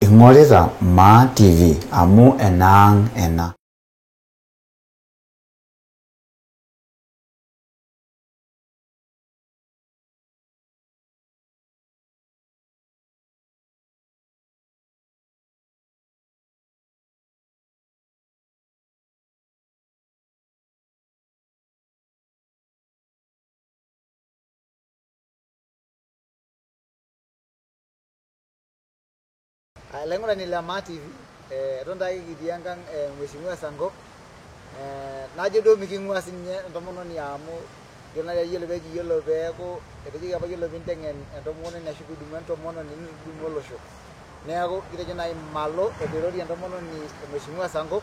Ingorita Ma TV amu enang ena. Laingurani le Ma TV eton taa kitii enkang Mheshimiwa Sankok najo duo miking'ua sininye entomononi amu yiolo peeku etejoki apa yiolo piinteng'en entomononi ashu piidumu entomononi nidumu olosho neeku kitejo naaji malo etoirorie entomononi Mheshimiwa Sankok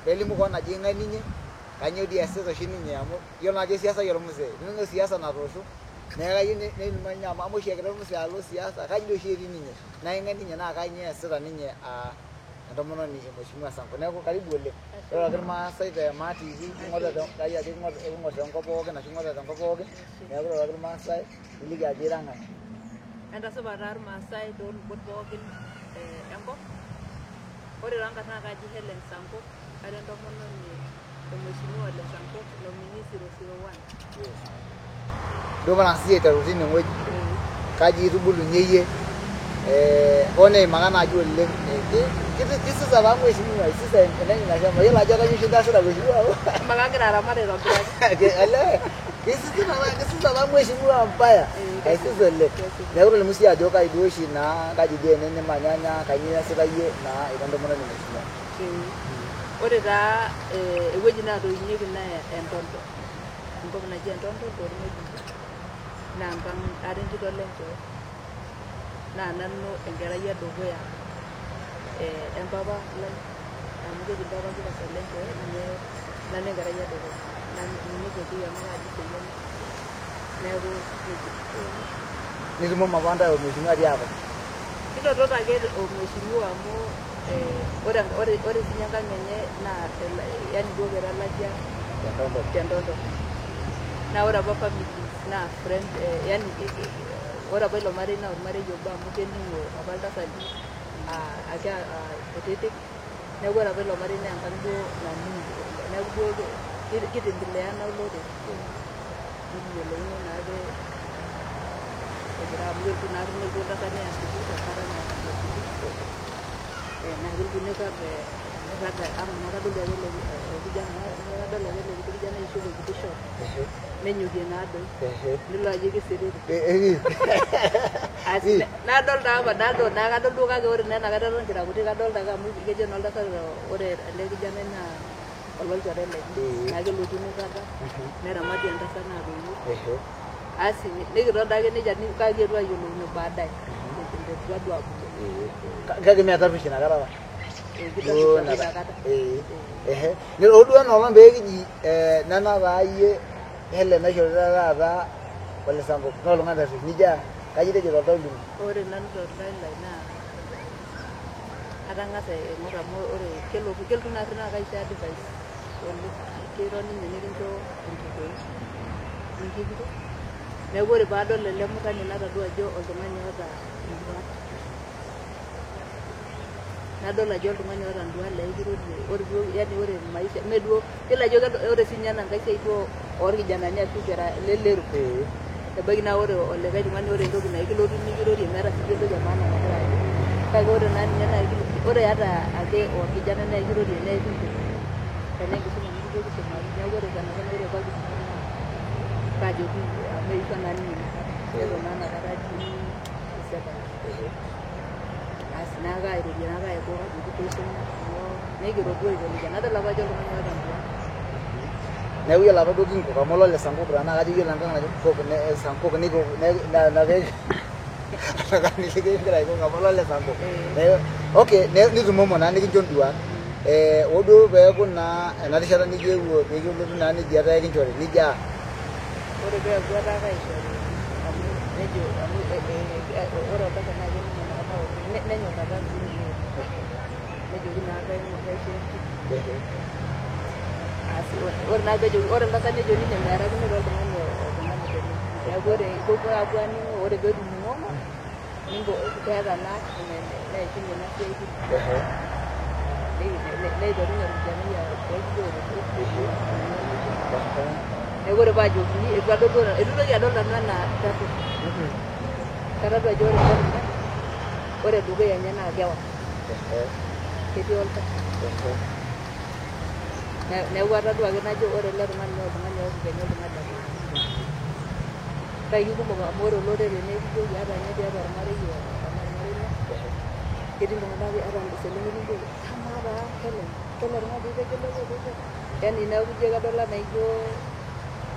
peelimu koon ajo ing'ae ninye kanyoo dii eesita oshi ninye amu yiolo naa ajo esiasai ormusee ining siasa natoosho neeku kayieu nelimu ninye amu oshi egira ormusee alo siasa kaji doi oshi etii ninye naa ing'ae ninye naa kanyoo eesita ninye entomononi Mheshimiwa Sankok neeku karibu oleng ore irmaasai te Ma TV king'or tenkop pookin ashu ing'or tenkop pookin neeku ore irmaasai niliki ajo ira ng'ae. Entasupa taa irmaasai toolubot pookin enkop. Ore taa nkarn naa kaji Hellen Sankok ara entomononi Mheshimiwa Ole Sankok nominee 001. Duo matang'as aiteru tine wueji kaji itubulunye iyie hoo neimaka naaji oleng kisisa taa Mheshimiwa isisa enenye ina shamba yiolo ajo kanyoo oshi intaasita Mheshimiwa Ama kagira aramat aitobiraki. Kisisa taa Mheshimiwa mbaya aisisa oleng neeku tolimu sii ajo kaji duo oshi naa kaji dii ene nimanyanya kanyoo iasita iyie naa ira entomononi Mheshimiwa. Ore taa ewueji naatoinyieki naa Entondo enkop naji Entondo tormeji naa enkang ara entito lenchoo naa nanu enkerai edukuya empapa lai amu keji mpapa Kipasa lenchoo ninye nanu enkerai edukuya ninye eji enakaji Seyiani neeku Nitumo apa ntae Mheshimiwa tiapa? Kinototo ake Mheshimiwa amu ore sinye enkang enye naa yani duo kira latia Tentondo naa ore apa families naa friend yani ore apa ilo marei naa ormarei obo amu kening'o apa iltasati ake kutitik neeku ore apa ilo marei naa enkang duo naning'o neeku duo kitembeleana olorere nikiyiolouni naake egira amu kepuo naa nepuo iltasati aasuju tenkata naa kepuonu irrag ama nadol ake ele kijana ishop enkiti short nenyokie naadoi nilo ajo kesereti nadol taa apa kadol duo kake ore naa enakata eton kira kuti kadolta ake amu kejo naa oltasat ore ele kijana naa ololchore lenye naa kelotu nirraga neramati entasat naatoiwuo asi nikiton daake nejia kake kietuo ayiolouno baadaye tuadua abulu kake mee tarruesh inakata apa ore duo enoolong pee kiji nena taa iyie Hellen naishorita taata Ole Sankok naa oltung'ani tarruesh nijia kaji itejo toltau lino? Ore nanu toltau lai naa atang'asa aing'or amu ore kelotu naarri naa kaisho advice oleng keiro ninye nikincho enkikoi ninkipiko neeku ore paadol ele murrani natadua ajo oltung'ani oota induat nadol ajo oltung'ani oota induat laikirorie ore duo yani ore maisha mee duo yiolo ajo ore siinye ena nkae siai duo orkijanani ashu kera lelero ebaiki naa ore olikae tung'ani ore entoki naa kilotu nikirorie meeta sii entoki emaana nagira ajo kake ore naa ninye naa ore ata ake orkijana naa kirorie neekincho tenaa enkisuma nikijoki isumaki neeku ore sanasana ore apa kisuma naa kaajoki amu eisho naa ninye nelo naa inakata atii secondary asi naa kairorie naa kaiko ajoki peisuma neikiro duo aiko nejia nadol apa ajo oltung'ani oota induat. Neeku yiolo apa duo Kinkok amu Ole Sankok naa kajo yiolo enkang naji Sankok niko niliki ingira aiko amu Ole Sankok. Okay, nitumomo naa nikincho induat oo duo peeku naa ena rishata nijo eeuo peekilotu naa nejia taa ekinchori nijia. Ore peeku etaa kaishori amu nejo amu ore oltasat naa keningo inakata nenyok apa siininye nejoki naa kaisho enkiti asi ore naa peejoki ore oltasat nejo ninye meerakinoto oltung'ani tene neeku ore kopuo apuo aning'o ore peetuning'o ningo keeta naa neishunye ina siai neiterunye iropiyiani neeku ore paajokini eitu toki adol nanu enaa tarruo katadua ajo ore ele tung'ani ore dukuya enye naa kewa ketii oltau neeku atadua ake najo ore ele tung'ani naa oltung'ani oas kenya oltung'ani kake kikumok amu ore olorere nekijoki ata ninye tiatua ormarei ketii iltung'anak ata iselengen nijoki amaa taa kele tung'ani piitegelo yani neeku ijo kadol enaa ijo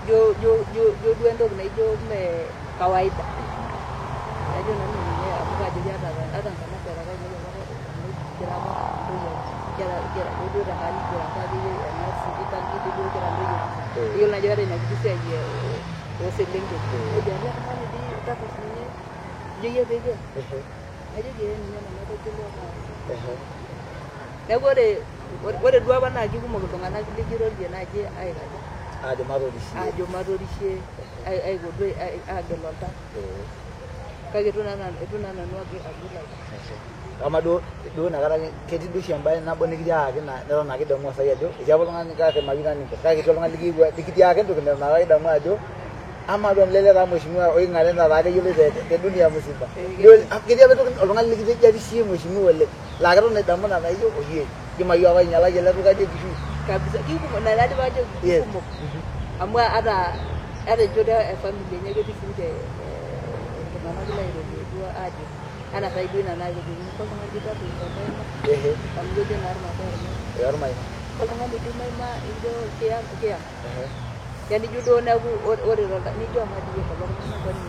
duo entoki naijo mee kawaida ajo nanu ninye amu kajoki ata nkanasara kainei kira apa ntoyie duo tenkai kira apa ena sikitangi duo kira ntoyie iyiolo ajo ore ina kiti siai oselengen ejo ele tung'ani dii tapus ninye ijo yie pejo ajoki ninye nanu ategelo neeku ore duo apa naa kikumok iltung'anak likirorie naaji aikaja ajo matorishie aiko duo aagel oltau kake itu naa nanu agel oltau kama duo nakata ketii duo oshi embaye nabo nikitiakaki neton ake idamu asai ajo etii apa oltung'ani kakimaki naninko kake ketii oltung'ani likitiakaki entoki neton ake idamu ajo ama duo lele taa mheshimiwa oing'are naa taa keyioloi te dunia mzima ketii apa oltung'ani likitejo atisiyie mheshimiwa oleng laa keton idamu nana ijo oyie kimayieu apa ainyalaki ele tung'ani enkishui kabisa kikumok na nadi pajo kikumok amu ata enchoto e family enye ketii sinche iltung'anak lairorie duo ajo ana sai duo ina naajokini oltung'ani kitatu olmaima amu kejo naa irmaasai ormaima oltung'ani duo maima ijo kiyam yani ijo duo neeku ore nijo amadiye kulo tung'anak kwani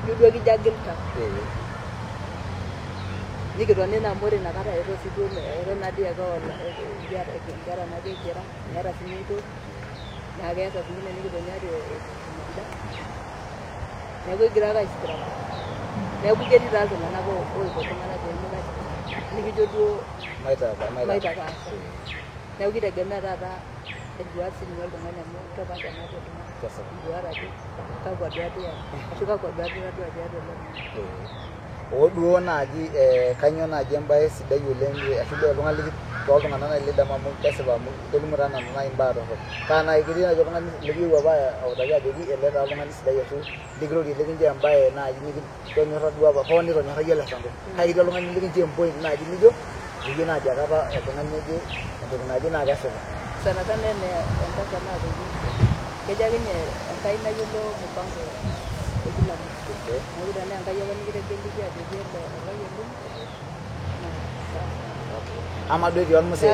ijo duo kijo agil tau nikitoni naa amu ore inakata eton sii duo eton nadii ake nkera najo kira meeta sinye entoki naa keesa singine nikitoni ate muda neeku egira ake aiskrapa neeku ketii taa iltung'anak oiko iltung'anak peemikaj nikijo duo maitakaasa neeku kitegemea taata eduat sininye oltung'ani amu kepaasha naake oltung'ani duat ajo kakwa duat iyata ashu kakwa duat itadua tiatua ele tung'ani oduo naaji kanyoo naaji embaye sidai oleng ashu duo oltung'ani toltung'anak naaji lidamu amu kesipa amu itolimu taa nanu naaji imbaa torrok paa naaji ketii naaji oltung'ani likiewuo apa autaki ajoki ele taa oltung'ani sidai ashu likirorie likincho embaye naaji nikitonyorra duo apa hoo nitonyorrayie ele sango kake ketii oltung'ani likincho empoint naaji nijo iyie naaji ake apa oltung'ani oje entoki naje naa kesipa sana sana entasat naatoki kejo ake ninye enkai nayiolo mpango ekila mtu neeku tenaa enkai apa nikitegeliki ajoki ele olayiolo ama duo etii ormusee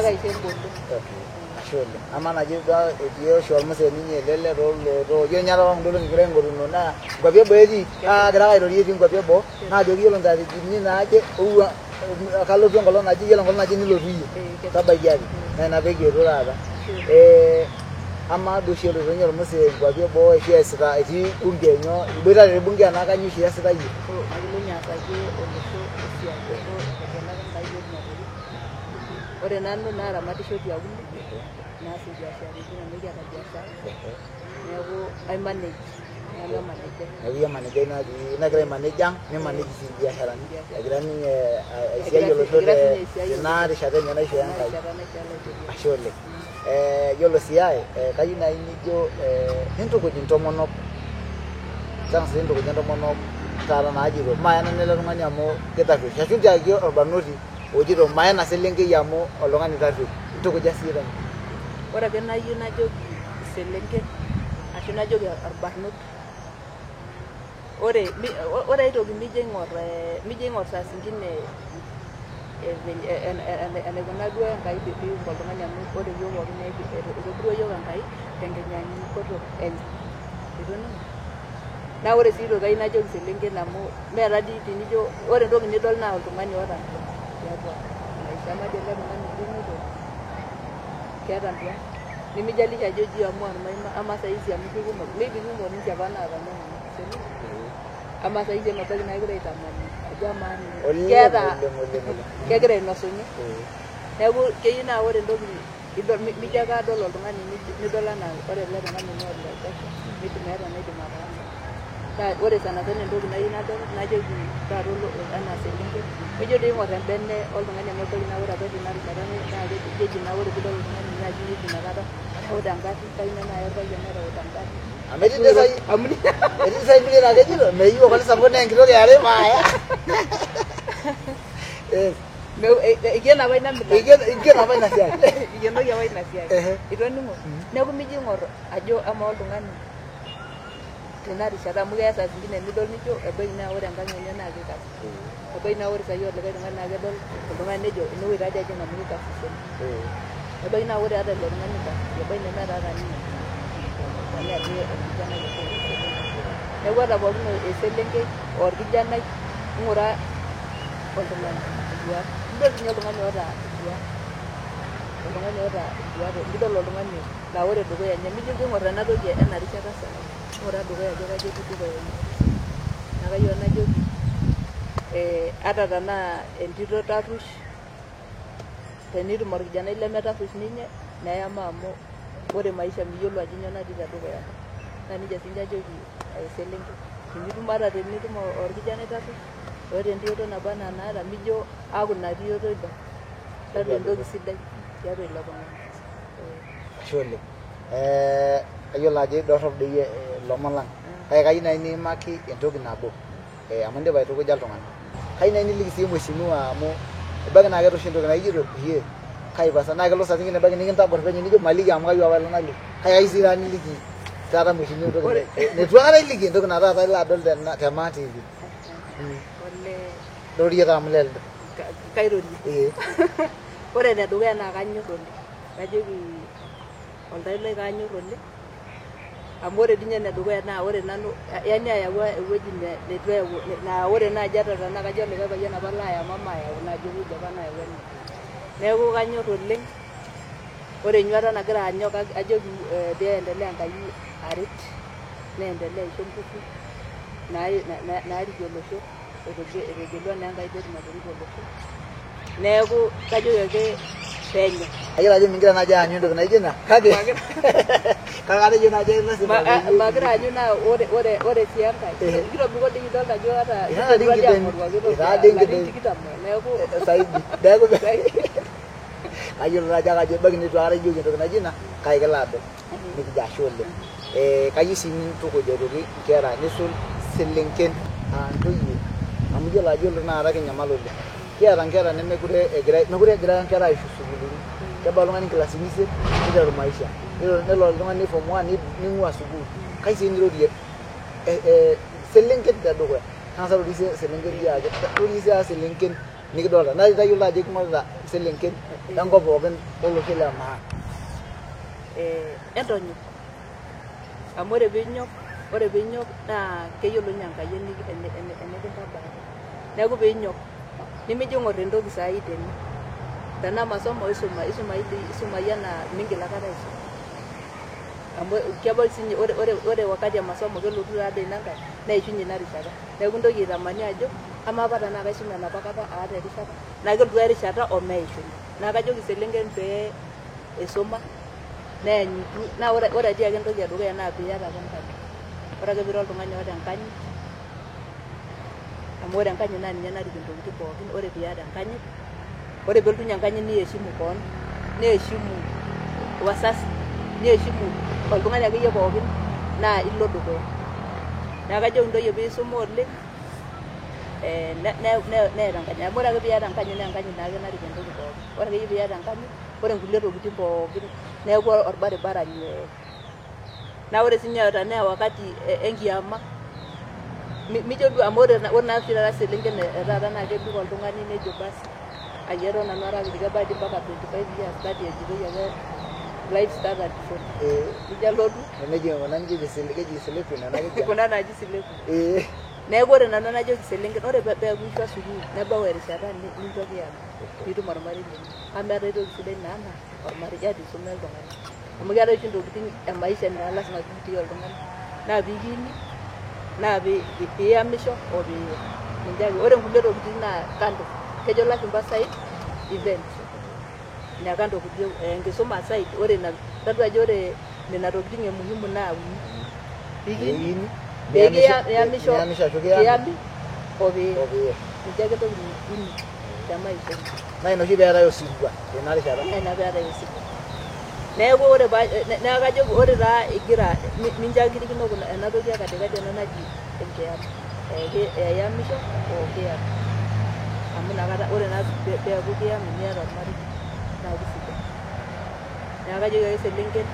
ashe oleng ama naji etii oshi ormusee ninye lele tolooto ijo ninye apa kunda olong'i kigira aing'oruno naa nkuapi eboo etii agira ake airorie etii nkuapi eboo naajoki yiolo ntarikini naaje ouwa kalotu enkolong naje yiolo enkolong naje nilotu iyie tabaiki ake naa ina peekietuo taata ama duo oshi eloito ninye ormusee nkuapi eboo oshi eesita etii bunge nyoo iboitare te bunge enaa kanyoo oshi eesita iyie akilo aasaki olosho esiai egelaki enkai peetumatoki ore nanu naaramatisho tiauluo naasie biasharani nanu kiata biashara neeku aimanage neeku imanage nagira aimanage ang nimanage sii biasharani egira ninye aisiai olosho tena rishata enye naishoo enkai ashe oleng yiolo sii ae kayieu naaji nijo nintukuj intomonok tang'asa nintukuj intomonok taata naajito maena nele tung'ani amu kitarruoish ashu tiaki orbarnoti ojito maena selenkei amu oltung'ani tarruoish intukuja sii tena ore ake nayieu najoki iselenken ashu najoki orbarnot ore aitoki mijo aing'or saa zingine enaikuna duo enkai piiumba oltung'ani amu ore yiok pookin itobirua yiok enkai tenkinyanyukoto enye itoning'o naa ore sii aitoki ayieu najoki iselenken amu mee tadii tenijo ore entoki nidol naa oltung'ani oota tiatua maisha majo ele tung'ani limito keeta nduat nimijalisha ajo ji amu ormaima ama saizi amu kikumok maybe kumok ninche apa naata ama saizi emebaiki naa kegira aitamani ajo amaa keeta kegira ainosunye neeku keyieu naa ore entoki mijo ake adol oltung'ani nidol anaa ore ele tung'ani naa olelesha midim meeta naidim ataasa ore sana sana entoki nayieu nadol najoki taata enaa selenken kejo doi ing'or embene oltung'ani amu ebaiki naa ore apa tina rishata naa keji naa ore piidol oltung'ani naa kineji inakata reuta engarri kaina naa orpayian nereuta engarri amu etii isai kulie naa kejito meyieu ake olisargo naa enkitok eare maaya ikeno apa ina mila ikeno apa ina siai ikenoki apa ina siai itoning'o neeku mijo ing'or ajo ama oltung'ani tena rishata amu keya saa zingine nidol nijo ebaiki naa ore enkang enye naa kikasi ebaiki naa ore saai olikae tung'ani naa kedol oltung'ani nejo enewueji taadi ajing amu kikasisho ebaiki naa ore ata ilo tung'ani kasisi ebaiki nemeeta ata ninye neeku ata pookin eselenkei orkijanai ing'ura oltung'ani enduat nidol sinye oltung'ani oota enduat nidol oltung'ani laa ore dukuya enye mijo ing'or ena toki ena rishata sana ing'ura dukuya ajo kajo etii dukuya enye naa kayieu najoki ata tenaa entito tarrush tenitum orkijanai lemetarrush ninye neyama amu ore maisha miyiolo ajo nyoo natii tedukuya naa nijia siinche ajoki eselenkei tenitum orkijanai tarrush oota entito naba anaa naata mijo aaku ina tioto ilo tatua entoki sidai tiatua ilo tung'ani ashe oleng kayiolo ajo idorrop doi ilomon lang kake kayieu naaji niimaki entoki nabo amu indipa aitukuja iltung'anak kayieu naaji niliki sii mheshimiwa amu ebaiki naa keeta oshi entoki naijito peyie kaipasa naa kelo saa zingine ebaiki nikintagorr penyo nijo maliki amu kayieu apa ilo naliki kake kayieu sii taata niliki taata mheshimiwa entoki netu aikata iliki entoki naa taata ilo adol te Maa TV rorie taa amu lelde kairorie ore enedukuya naa kanyorr oleng kajoki oltau lai kanyorr oleng amu ore dinye enedukuya naa ore nanu yani ayau ewueji netu eyau naa ore naaji ata tenaa kajo likae payian apa layama mayau naajo ewueji apa nayau ene neeku kanyorr oleng ore enyuata nagira anyok ajoki peendelea Enkai aret neendelea aisho nguvu naarie olosho etegelua naa Enkai peetum atoriko olosho neeku kajoki ake penyo ayiolo ajo mingira naaji aanyu entoki naijo ina kake atejo naaji magira aanyu naa ore sii enkae kitobiko dii kidolta ajo ata tikitam neeku saidi neeku kayiolo naaji ake ajo ebaiki netu aikata ijoki entoki naijo ina kake kelo adol nikijo ashe oleng kayieu sii nintukuj aitoki nkera nisul selenken ntoyie amu iyiolo ajo ore tenakata kinyamal oleng kiata nkera mekure egira nkera aishu sukuulini kebaya oltung'ani nkilasini isiet niteru maisha nelo oltung'ani form 1 ning'ua sukuul kai sii nirorie selenken tedukuya kang'asa rorie selenken diake rorie sii selenken nikidolta naa tayiolo ajo king'orita selenken enkop pookin olosho le Maa entonyok amu ore piinyok naa keyiolo ninye Enkai enikintabaya neeku piinyok nimijo ing'or entoki saai tene tenaa masomo isumai enaa mingil aikata aisum amu kebau sinye ore wakati ya masomo kelotu taadoi ina nkae neishunye ina rishata neeku intoki aitamani ajo amaa apa tenaa kaisum enapa kata aata erishata naa kelotu erishata omeishunye naa kajoki selenken pee isuma neenyutu naa ore etii ake entoki edukuya naa piiyata ake enkanyit ore ake piira oltung'ani oota enkanyit amu ore enkanyit naa ninye narik intokitin pookin ore piiyata enkanyit ore peeltunye enkanyit niheshimu koon niheshimu wasasi niheshimu oltung'ani akeyie pookin naa ilo dukuya neeku kajoki intoyie piisuma oleng neeta enkanyit amu ore ake piiyata enkanyit naa enkanyit naake narik entoki pookin ore akeyie piiyata enkanyit ore nkulie tokitin pookin neeku orbaribarani naa ore sinye tenaa wakati enkiama mijo duo amu ore naa oshi taata selenken etaata naa kebik oltung'ani nejo basi ayiero nanu ara kiti kebaiki mpaka 25 years kati ejitoi ake life start at 40 nijo alotu kuna naji seleku neeku ore nanu najoki selenken ore peeku ishua sukuul nebau erishata nintoki alo piitum ormarei lino amu meeta ai toki sidai naana ormarei ati isuma oltung'ani amu keetai oshi ntokitin emaisha naa lasima piitii oltung'ani naa piikini naa piiyamisho opiiye ninche ake ore nkulie tokitin naa kando kejo lashumpa side event ina kando kulie enkisuma side ore ina tadua ajo ore nena tokitin emuhimu naa uni piikini Yamisho ashu kiyami. kiyami opi Opi. ninche ake ntokitin uni te maisha Na ina oshi peetai osirua tena rishata. ena peetai osirua. Neeku ore neeku kajo ore taa igira mincho kirikino ena toki ekatikati ena naji enkiama. Eyamisho o kiyami. Amu inakata ore naa peeku kiyami niata ormarei naa kisidai. Neeku kajoki ake selenken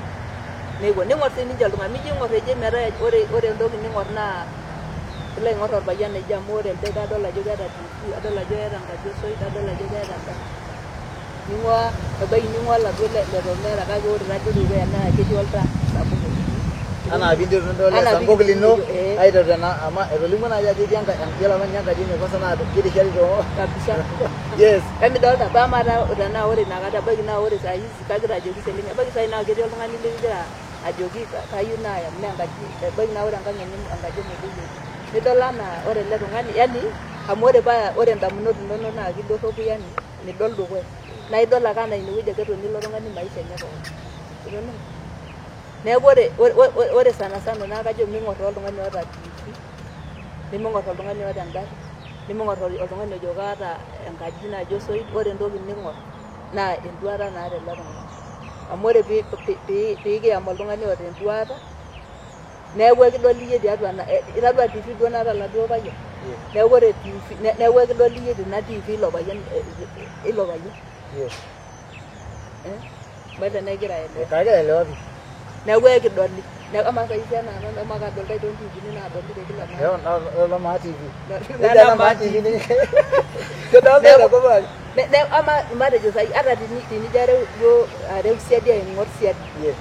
nepuo ning'or sininche oltung'ani mijo ing'or eje metaa ore entoki ning'or naa ilo aing'or orpayian eje amu ore elde kadol ajo keeta TV, adol ajo keeta enkaji osoit, adol ajo keeta endaa. Ning'ua ebaiki ning'ua oladuo leton meeta kake ore taduo dukuya naa ketii oltaa sapuk. Anaa piinteru nidol esankok lino aiteru tena ama etolimuo naaji ajo etii yiolo apa ninye enkaji mekosa naa kirishari too. Kabisa. Yes. Emidolta pama tenaa ore inakata ebaiki naa ore saa hizi kagira ajoki selenken ebaiki saa hii naa ketii oltung'ani likigira ajoki kayieu naayam naa enkaji ebaiki naa ore enkang enye enkaji emedoyio. Nidol anaa ore ele tung'ani yani amu ore indamunot inonok naa kidorropu yani midol dukuya. Naa idol ake anaa inewueji ake etonie ilo tung'ani maisha enye pookin. Neeku ore sana naa kajo ming'or oltung'ani oota TV, niming'or oltung'ani oota engarri, niming'or oltung'ani ojo kaata enkaji naji osoit, ore entoki ning'or naa enduata naata ele tung'ani. Amu ore piikiyam oltung'ani oota enduata, neeku ekidol iyie tiatua itadua TV duo naata oladuo payian. Neeku ore TV neeku ekidol iyie tina TV ilo payian. Yes. Baada negira aelewa. Kagira aelewa pii. Neeku ekidoli. Neeku ama saisi ena ama kadoltai too TV naadoli te kila mahali. Lolo maa TV. Nena maa TV. Kedolta te kopal. Ama matejo sai ata tinijo areu siadi aing'or siadi. Yes.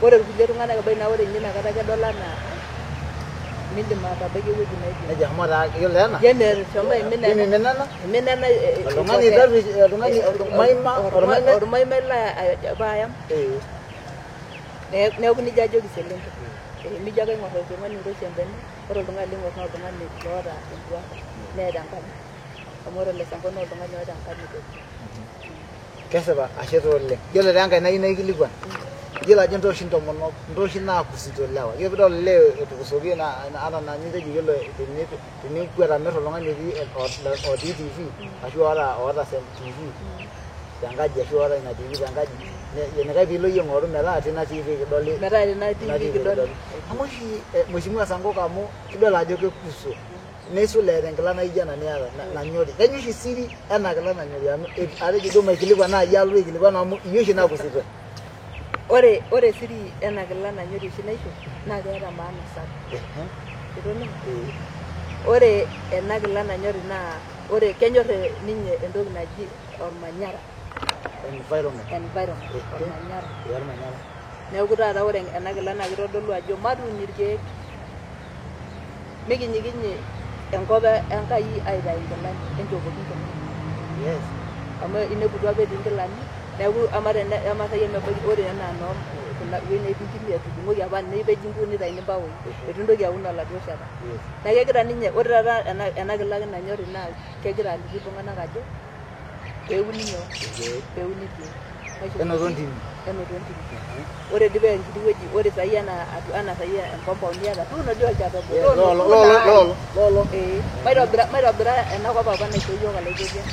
Ore irkulie tung'anak ebaiki naa ore ninye inakata kedol anaa mindim atabaiki ewueji naidim. Nejo amu taa yiolo ena. Yene shomo Iminena. Iminena Oltung'ani tarruesh oltung'ani ormaima ormaima ilo paayam. Neeku nijo ajoki selenken. Mijo ake aing'or oltung'ani oiroshi embene, ore oltung'ani ling'or naa oltung'ani loota enduata neeta enkanyit. Amu ore ele sanko naa oltung'ani oota enkanyit. Kesipa ashe taa oleng. Yiolo taa enkae nayieu naikilikuan. Yiolo ajo ntooshi intomonok, ntooshi naakusito lewa. Yiolo piidol olee etukusoki ata naa nitejo yiolo tenikwet amirr oltung'ani otii TV ashu oota TV tenkaji ashu oota ina TV tenkaji. Enikae piilo iyie aing'oru metaa tina TV kidoli. Metaa tina TV kidoli. Amu oshi Mheshimiwa Sankok amu kidol ajo kekuso. Neisul eeta enkila naijo ena niata nanyori. Kanyio oshi siri ena kila nanyori amu atejo duo maikilikuan naaji alotu aikilikuan amu iyie oshi nakusito. Ore siri ena kila nanyori oshi naishop naa keeta maana sapuk. Itoning'o? Ore ena kila nanyori naa ore kenyorr ninye entoki naji ormanyara. Environment. Ormanyara. Neeku taata ore ena kila naa kitodolu ajo matuun irkeek. Mikinyikinyi enkop Enkai aitayu nkilani enchopoki nkilani. Yes. Amu ineputua apa etii nkilani. Neeku ama saai emebaiki ore enaa noo kuna wueji neipingili etudung'oki apa neipeji nkuk nitaini mbaoi. Eitu intoki aun oladuo shata. Neeku kegira ninye ore taata ena kila ake nanyori naa kegira aliki iltung'anak ajo peuni nyoo? Peuni irkeek. Enoto ntimi. Ore dii paa enkiti wueji ore saai ena saai compound niata tuuno dii olchata obo. Lolo. Maitobira enakop apa naishoo yiok olaitobia.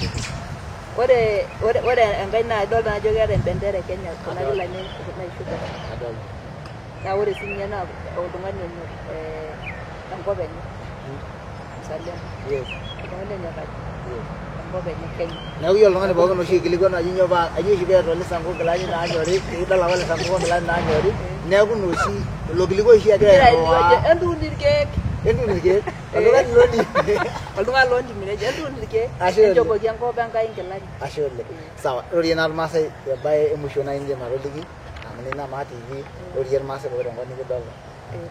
Ore enkae naa idol naa ajo keeta embendera e Kenya kuna kilani naishopo. Naa ore siinye naa oltung'ani onyorr enkop enye. Mzalendo. Yes. Oltung'ani onyorr enkop enye Kenya. Neeku yiolo oltung'ani pookin oshi aikilikuan ajo nyoo oshi peeta ole Sankok nkilani naanyori, idol apa ole Sankok nkilani naanyori, neeku ina oshi ilo kilikuai oshi egira airiwaa. Entuun irkeek. Entuun irkeek. Oltung'ani loontim. Oltung'ani loontim etejo entuun irkeek. Ashe oleng. Enchopoki enkop Enkai nkilani. Ashe oleng. Sawa, rorie naa irmaasai ebae emusho nai indim atoliki amu nina maa TV rorie irmaasai pookin tenkop nikidolta.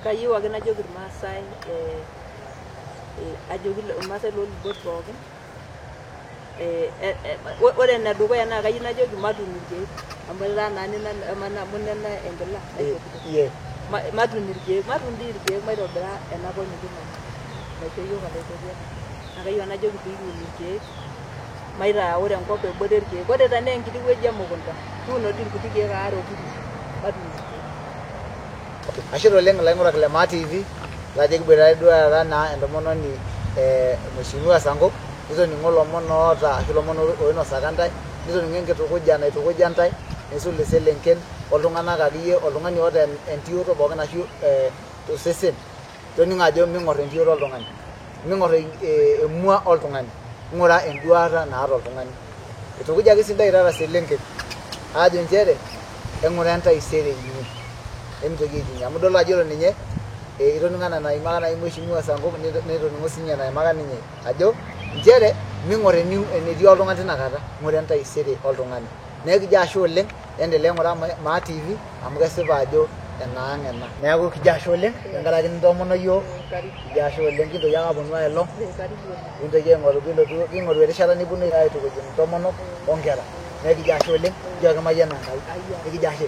Kayieu ake najoki irmaasai ajoki irmaasai loolubot pookin. Ore enedukuya naa kayieu najoki matuun irkeek amu etaa naa nena enkila naishopito. Matuun irkeek, matuun dii irkeek maitobira enakop nikimanya naisho yiok olaitobia. Naa kayieu najoki piikiun irkeek maitaa ore enkop eboita irkeek. Ore tenaa enkiti wueji emukunta tuuno dii irkuti keek aare okuni matuun irkeek. Ashe oleng ilaing'urak le Maa TV laje kiboitare duo taata naa entomononi Mheshimiwa Sankok nitoning'o lomon oota ashu lomon oinosaka ntae nitoning'o enkitukuja naitukuja ntae nisul iselenken oltung'anak akeyie oltung'ani oota entioto pookin ashu tosesen toning'o ajo ming'or entioto oltung'ani ming'or emua oltung'ani ng'ura enduata naata oltung'ani itukujaki sidai taata selenken ajo nchere eng'ura entaisere inyi emitoki aitinyi amu idol ajo ninye itoning'o enaa naimaka nai Mheshimiwa Sankok nitoning'o sinye naimaka ninye ajo nchere ming'or enetii oltung'ani tinakata ng'ura entaisere oltung'ani neeku kijo ashe oleng endelea ng'ura Maa TV amu kesipa ajo enaang' ena neeku kijo ashe oleng tenkaraki nintomono yiok kijo ashe oleng kintoki ake aponu aelong kintoki aing'oru pilotu king'oru erishata niponu aitukuj intomonok onkera neeku kijo ashe oleng kijo kimayiana Enkai nikijo ashe.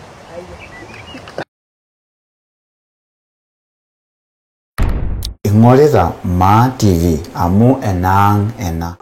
Ing'orita Maa TV amu enaang' ena.